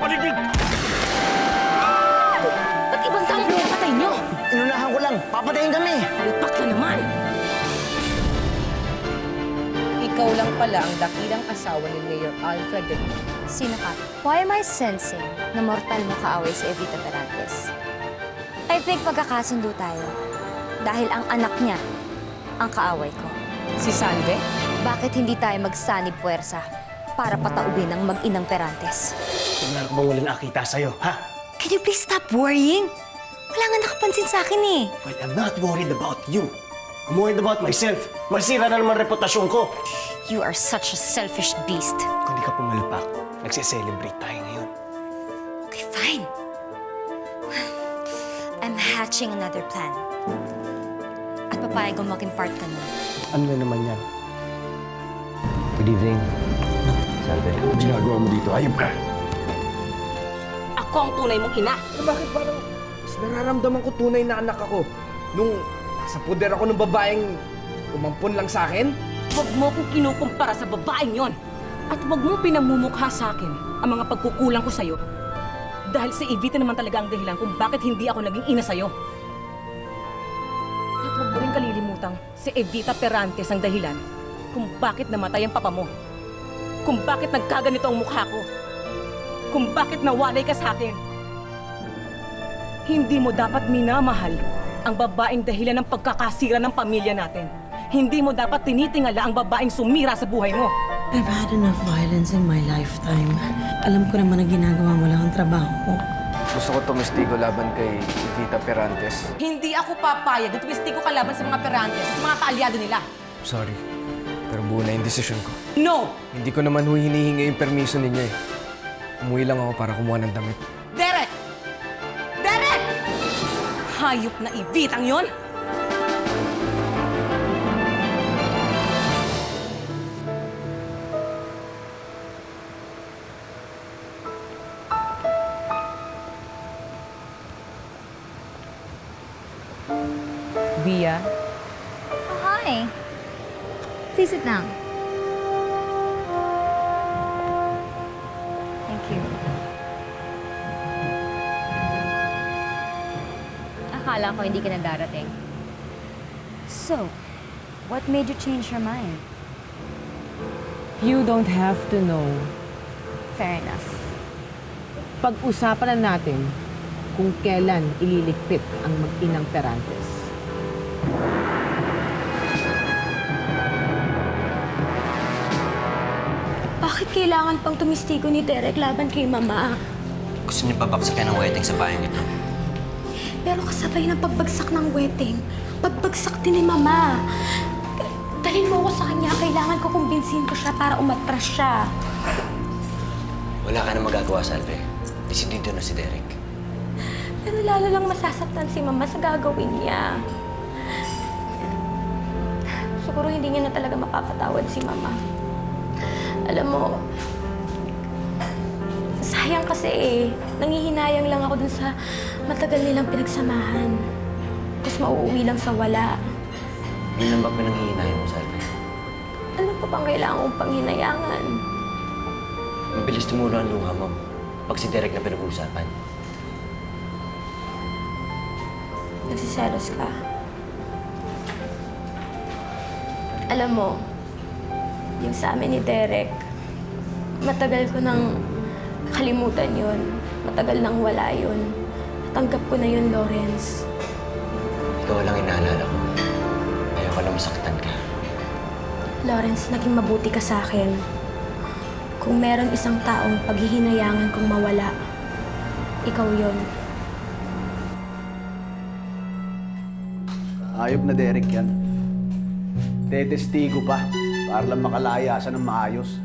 paligid! Ba't ibang tao pinapatay nyo? Inunahan ko lang. Papatayin kami. Palpak na naman! Ikaw lang pala ang dakilang asawa ni Mayor Alfred de Lima. Sino ka? Why am I sensing na mortal mo kaaway si Evita Perantes? I think magkakasundo tayo. Dahil ang anak niya ang kaaway ko. Si Salve? Bakit hindi tayo magsanib puwersa para pataubin ang mag-inang Perantes? Tingnan ko bang walang nakita sa'yo, ha? Can you please stop worrying? Wala nga nakapansin sa akin eh. Well, I'm not worried about you. I'm worried about myself. Masira na naman reputasyon ko. You are such a selfish beast. Kung di ka pumalpak, nagse-celebrate tayo ngayon. Okay, fine. I'm hatching another plan. At papayag kong maging part ka nun. Ano na naman yan? Good evening. Salve. Ano ginagawa mo dito? Ayop ka! Ako ang tunay mong ina. Bakit parang mas nararamdaman ko tunay na anak ako nung nasa puder ako ng babaeng umampon lang sa akin? Huwag mo kong kinukumpara sa babaeng yon. At huwag mong pinamumukha sa akin ang mga pagkukulang ko sa'yo. Dahil si Evita naman talaga ang dahilan kung bakit hindi ako naging ina sa'yo. At huwag mo rin kalilimutang si Evita Perantes ang dahilan kung bakit namatay ang papa mo. Kung bakit nagkaganito ang mukha ko. Kung bakit nawalay ka sa akin. Hindi mo dapat minamahal ang babaeng dahilan ng pagkakasira ng pamilya natin. Hindi mo dapat tinitingala ang babaeng sumira sa buhay mo. I've had enough violence in my lifetime. Alam ko naman ang ginagawa mo lang ang trabaho ko. Gusto ko tumistigo laban kay Evita Perantes. Hindi ako papayag at twisty ko kalaban sa mga Perantes at sa mga kaalyado nila. Sorry, pero buo na yung desisyon ko. No! Hindi ko naman hinihingi yung permiso ninyo eh. Umuwi lang ako para kumuha ng damit. Derek! Derek! Hayop na Evitang yon! Via, Hi. Please sit down. Thank you. Akala ko hindi ka na darating. So, what made you change your mind? You don't have to know. Fair enough. Pag-usapan na natin kung kailan ililigpit ang mag-inang Perantes. Bakit kailangan pang tumistigo ni Derek laban kay Mama? Gusto niyo pabaksakin ang wedding sa bayan nito. Pero kasabay ng pagbagsak ng wedding, pagbagsak din ni Mama. Dalhin mo ako sa kanya. Kailangan ko kumbinsin ko siya para umatras siya. Wala ka na magagawa, Salve. Desidido na si Derek. Pero lalo lang masasaktan si Mama sa gagawin niya. Siguro hindi niya na talaga mapapatawad si Mama. Alam mo, sayang kasi nangihinayang lang ako dun sa matagal nilang pinagsamahan. Tapos mauuwi lang sa wala. Yun lang ba pinanghihinahin mo, Salve? Ano pa bang kailangan kong panghinayangan? Mabilis tumulo ang luha mo pag si Derek na pinag-uusapan. Nagsiselos ka. Alam mo, yung sa amin ni Derek, matagal ko nang kalimutan yun. Matagal nang wala yun. Natanggap ko na yun, Lawrence. Ikaw lang inaalala ko. Ayaw ko na masaktan ka. Lawrence, naging mabuti ka sa akin. Kung meron isang taong paghihinayangan kong mawala, ikaw yun. Ayop na Derek yan. Tetestigo pa para lang makalaya siya ng maayos.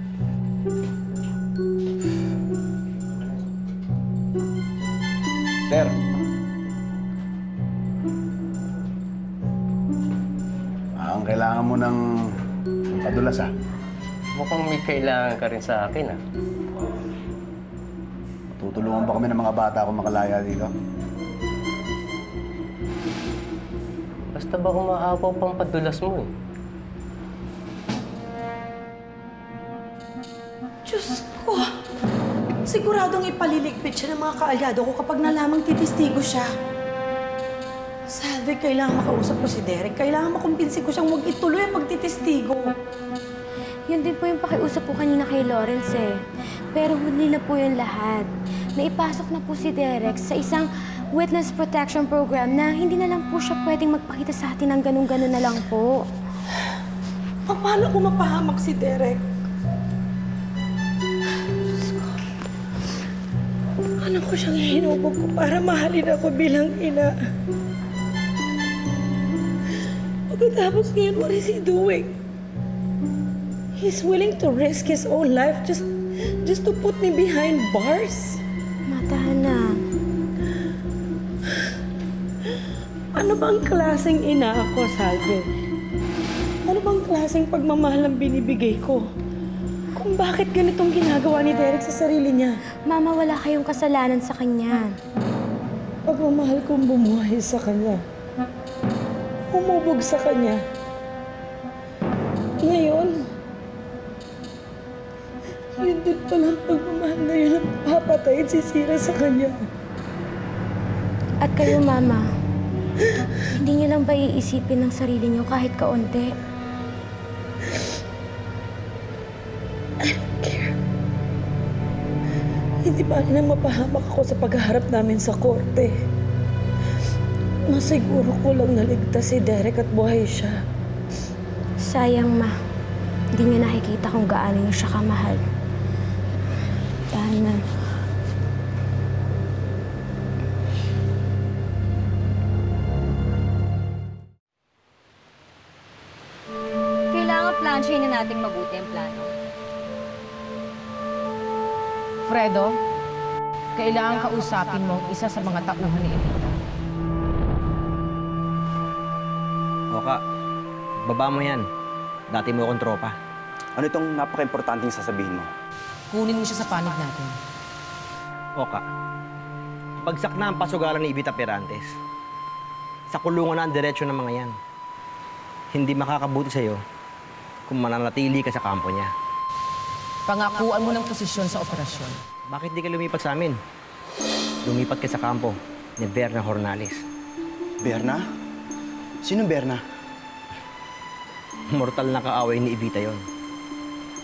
Sir. Ang kailangan mo ng padulas, ha? Mukhang may kailangan ka rin sa akin, ah. Tutulungan ba kami ng mga bata kung makalaya dito? Basta ba umaapaw pang padulas mo, eh? Diyos ko! Si Siguradong ipaliligpit siya ng mga kaalyado ko kapag nalamang titistigo siya. Salve, kailangan makausap ko si Derek. Kailangan makumbinsi ko siyang huwag ituloy ang pagtitistigo. Yun din po yung pakiusap ko kanina kay Lawrence eh. Pero huli na po yung lahat. Naipasok na po si Derek sa isang witness protection program na hindi na lang po siya pwedeng magpakita sa atin ng ganun-ganun na lang po. Paano ko mapahamak si Derek? Ano ko siyang hinubog ko para mahalin ako bilang ina? Pagkatapos ngayon, what is he doing? He's willing to risk his own life just to put me behind bars? Matana. Ano bang klaseng ina ako, Salve? Ano bang klaseng pagmamahal ang binibigay ko? Kung bakit ganitong ginagawa ni Derek sa sarili niya? Mama, wala kayong kasalanan sa kanya. Pagmamahal kong bumuhay sa kanya. Umubog sa kanya. Ngayon, yun din palang pagmamahal na yun ang papatay at sisira sa kanya. At kayo, Mama, hindi niyo lang ba iisipin ng sarili niyo kahit kaunti? Hindi ba na mapahamak ako sa paghaharap namin sa korte? Masiguro ko lang naligtas si Derek at buhay siya. Sayang, Ma. Hindi niyo nakikita kung gaano niyo siya kamahal. Dahil na... Kailangan plansyahin na nating mabuti ang plano. Fredo, kailangan kausapin mo ang isa sa mga tauhan ni Evita. Oka, baba mo yan. Dati mo akong tropa. Ano itong napaka-importanting sasabihin mo? Kunin mo siya sa panig natin. Oka, bagsak na ang pasugalan ni Evita Perantes. Sa kulungan na ang diretsyo ng mga yan. Hindi makakabuti sa'yo kung mananatili ka sa kampo niya. Pangakuan mo ng posisyon sa operasyon. Bakit di ka lumipat sa amin? Lumipat ka sa kampo ni Berna Hornales. Berna? Sino Berna? Mortal na kaaway ni Evita yon.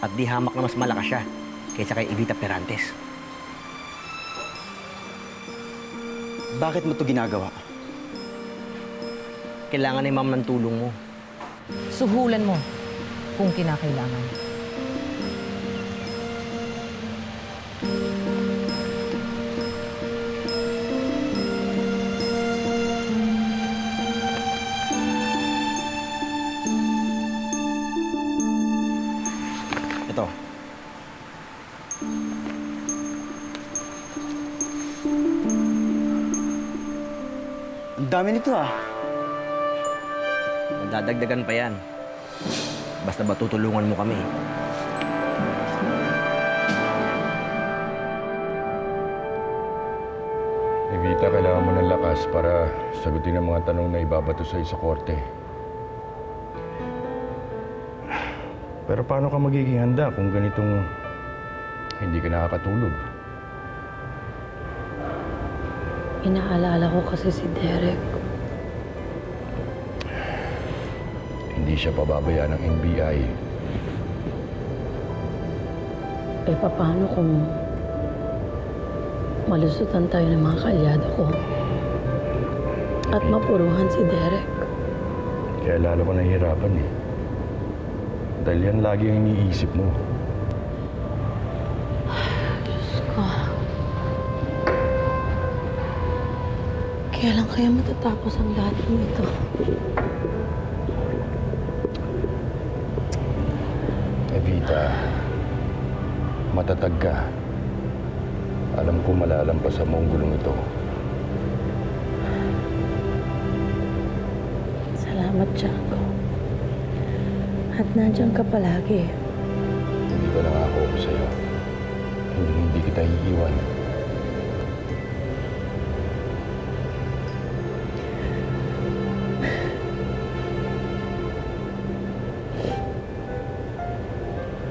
At di hamak na mas malakas siya kaysa kay Evita Perantes. Bakit mo to ginagawa? Kailangan ni Ma'am ng tulong mo. Suhulan mo kung kinakailangan. Ito. Ang dami nito ah. Dadagdagan pa yan. Basta ba tutulungan mo kami? Evita, kailangan mo ng lakas para sagutin ang mga tanong na ibabato sa'yo sa korte. Pero paano ka magiging handa kung ganitong hindi ka nakakatulog? Inaalala ko kasi si Derek. Hindi siya pababayaan ng NBI. Eh, paano kung malusutan tayo ng mga kaalyado ko at mapuruhan si Derek? Kaya lalo ko nahihirapan eh. Dahil yan lagi ang iniisip mo. Diyos ko. Kailan kaya matatapos ang lahat ng ito? Evita, matatag ka. Alam ko malalampasan mo ang gulong ito. Salamat, Tiago. At nandiyan ka palagi. Hindi ba nangako ako sa'yo? Hindi kita iiwan.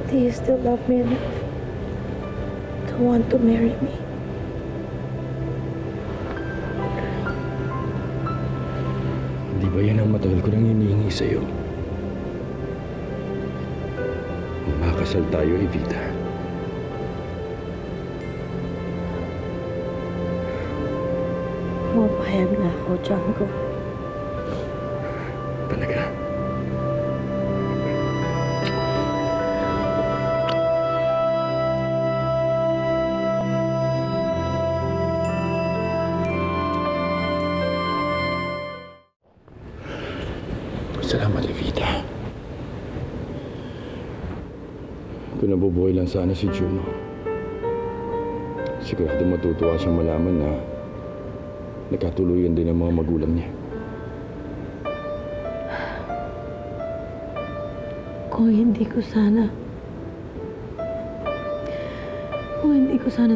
Do you still love me enough to want to marry me? Hindi ba yan ang matagal ko nang hinihingi sa'yo? Makasal tayo, Evita. Pumapayag na ako, Django. Talaga. Salamat, Evita. Kung nabubuhay lang sana si Juno, sigurado matutuwa siyang malaman na nagkatuluyan din ang mga magulang niya. Kung hindi ko sana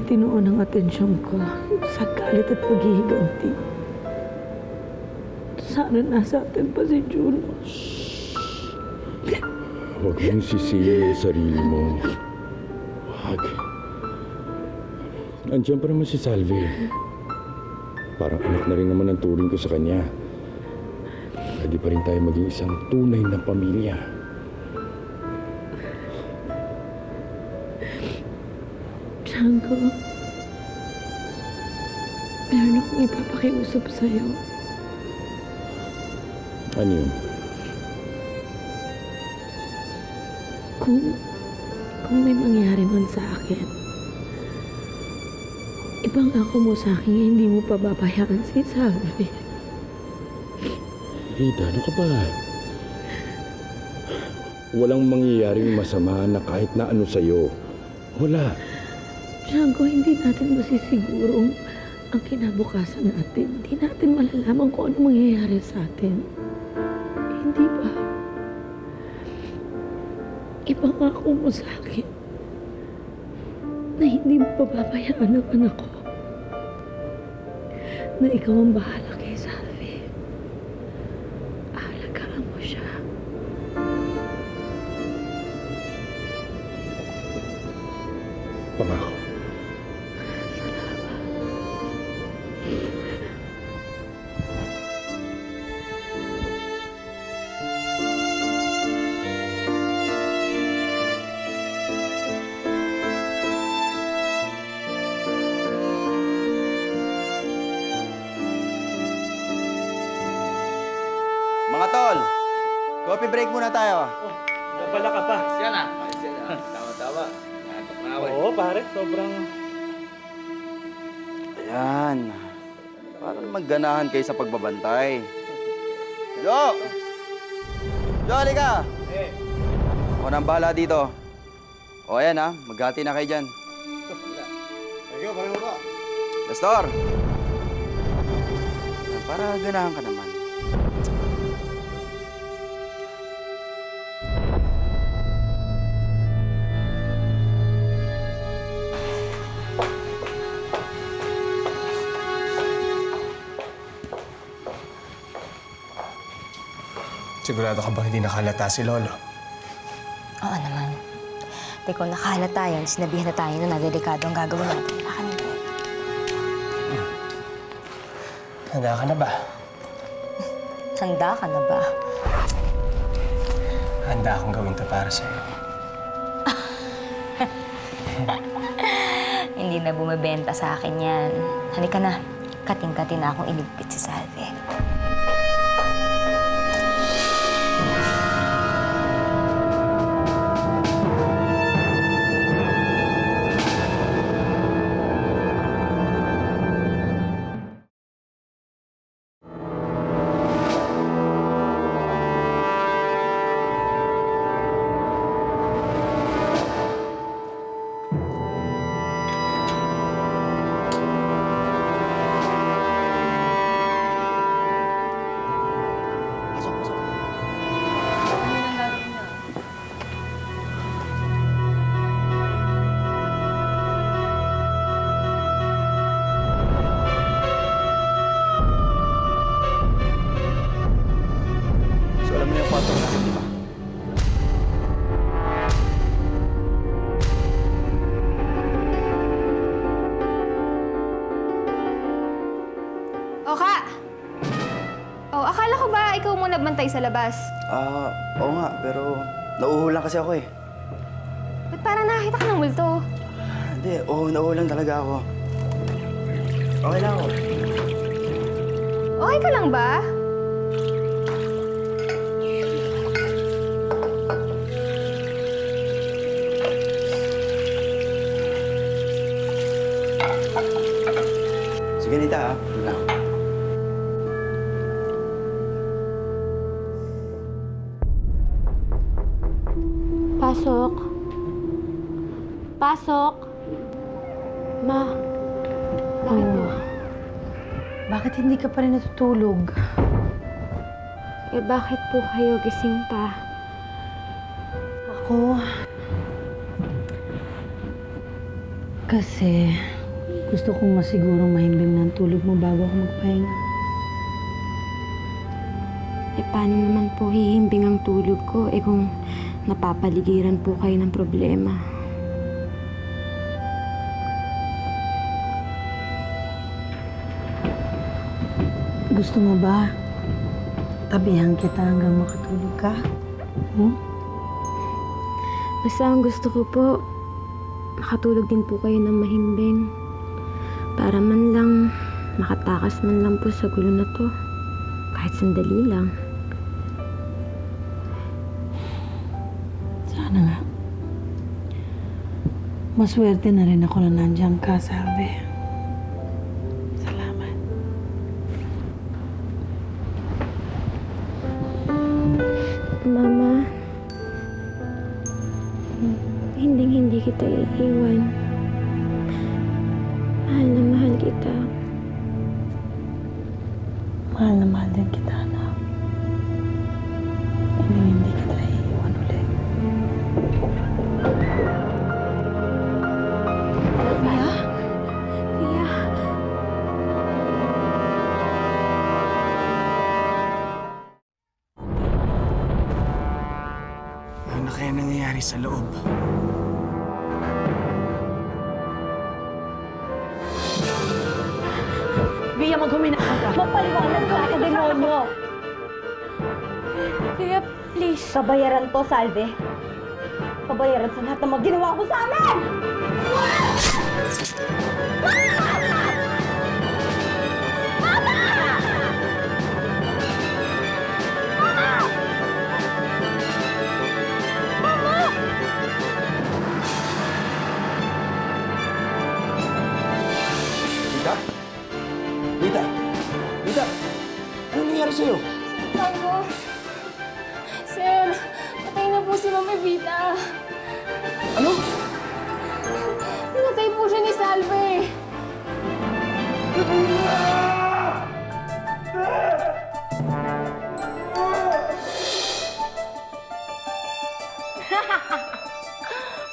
tinuon ang atensyon ko sa galit at paghihiganti, sana nasa atin pa si Juno. Huwag mong sisihin ang sarili mo. Huwag. Andiyan pa naman si Salve. Parang anak na rin naman ang turing ko sa kanya. Pwede pa rin tayo maging isang tunay na pamilya. Django, meron akong ipapakiusap sa'yo. Ano yun? Kung may mangyari man sa akin, ibang ako mo sa akin, hindi mo pababayaan si Salve. Rita, ano ka ba? Walang mangyayaring masama na kahit na ano sa'yo. Wala. Django, hindi natin masisigurong ang kinabukasan natin. Hindi natin malalaman kung ano mangyayari sa atin. Hindi ba? Ipangako mo sa akin na hindi mo pababayaan ang anak ko. Na ikaw ang bahala kay Salve. Aalagaan mo siya. Pangako. Mga tol, coffee break muna tayo. Nabala ka pa. Tama-tama. Oo, pare. Sobrang... Ayan. Parang magganahan kayo sa pagbabantay. Jo! Jo, halika! Ako nang bahala dito. O, ayan ha. Maghati na kayo dyan. Thank you, pareho ka. Nestor! Para ganahan ka naman. Sigurado ka bang hindi nakalata si Lolo? Oo naman. Di ko nakahalata yun, sinabihan na tayo na delikado ang gagawin natin. Baka hindi. Handa ka na ba? Handa ka na ba? Handa akong gawin to para sa'yo. Hindi na bumibenta sa akin yan. Halika na. Kating-kating na akong iligpit si Salve. Akala ko ba ikaw mo nagbantay sa labas? Oo nga, pero nauuhulan kasi ako eh. Ba't parang nakakita ka ng multo? Hindi, nauuhulan talaga ako. Okay lang ako. Okay ka lang ba? Sige, Nita, ah. Lang. Pasok. Pasok. Ma. Bakit po? Bakit hindi ka pa rin natutulog? Bakit po kayo gising pa? Ako? Kasi gusto kong masigurong mahimbing ng tulog mo bago ako magpahinga. Paano naman po hihimbing ang tulog ko kung napapaligiran po kayo ng problema? Gusto mo ba tabihan kita hanggang makatulog ka? Basta ang gusto ko po, makatulog din po kayo ng mahimbing. Para man lang, makatakas man lang po sa gulo na to. Kahit sandali lang. Sana nga. Maswerte na rin ako na nandiyan ka, Salve. Salamat. Mama, hindi kita iiwan. Mahal na mahal kita. Mahal na mahal din kita, anak. Hindi kita iiwan ulit. Pia? Pia? Ano na kaya nangyayari sa loob? Bia, maghuminaan ka. Magpaliwanag ka sa demonyo. Pia, please. Kabayaran to, Salve. Kabayaran sa lahat ng mga ginawa mo sa amin! Nita? Nita? Nita? Anong nangyari sa'yo? Ano? Sir, patay na po si Ma'am Evita. Ano? Pinatay po siya ni Salve.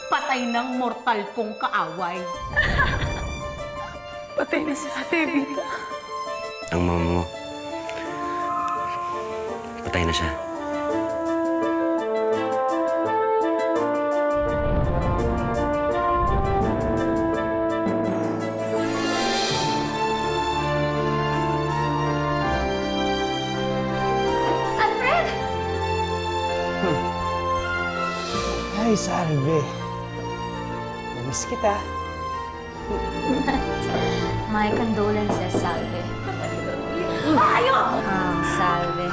Patay ng mortal kong kaaway. Patay na si Ate Evita. Ang mama mo, patay na siya. Alfred! Ay, Salve. Namiss kita. My condolences, Salve. Salve.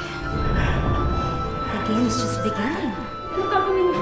The game is just beginning. Ano gagawin niyo?